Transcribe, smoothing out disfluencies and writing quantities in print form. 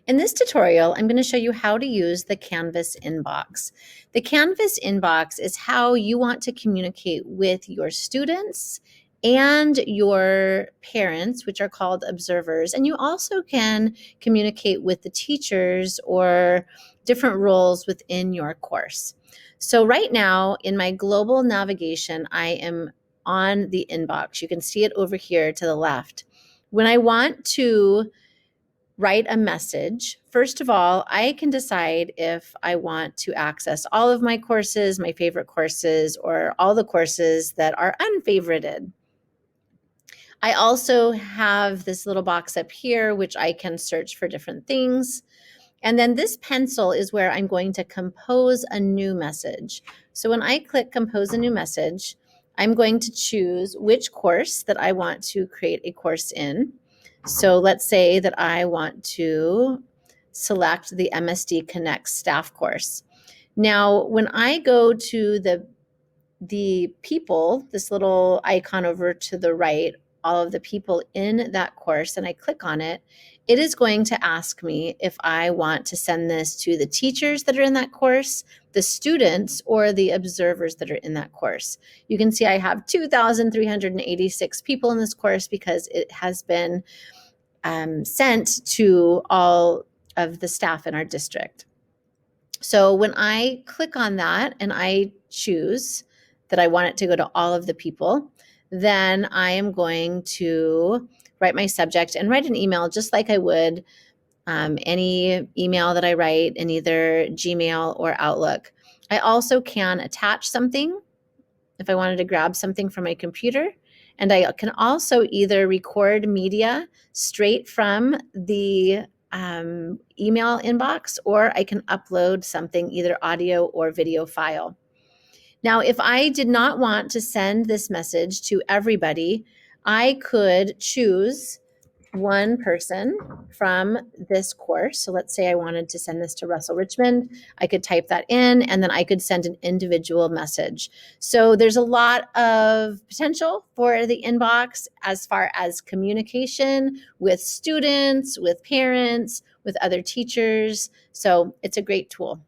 In this tutorial, I'm going to show you how to use the Canvas inbox. The Canvas inbox is how you want to communicate with your students and your parents, which are called observers. And you also can communicate with the teachers or different roles within your course. So right now in my global navigation, I am on the inbox. You can see it over here to the left. When I want to write a message, first of all, I can decide if I want to access all of my courses, my favorite courses, or all the courses that are unfavorited. I also have this little box up here, which I can search for different things. And then this pencil is where I'm going to compose a new message. So when I click compose a new message, I'm going to choose which course that I want to create a course in. So let's say that I want to select the MSD Connect staff course. Now, when I go to the people, this little icon over to the right, all of the people in that course, and I click on it, it is going to ask me if I want to send this to the teachers that are in that course, the students, or the observers that are in that course. You can see I have 2,386 people in this course because it has been sent to all of the staff in our district. So when I click on that and I choose that I want it to go to all of the people, then I am going to write my subject and write an email just like I would any email that I write in either Gmail or Outlook. I also can attach something if I wanted to grab something from my computer. And I can also either record media straight from the email inbox, or I can upload something, either audio or video file. Now, if I did not want to send this message to everybody, I could choose one person from this course. So let's say I wanted to send this to Russell Richmond. I could type that in and then I could send an individual message. So there's a lot of potential for the inbox as far as communication with students, with parents, with other teachers. So it's a great tool.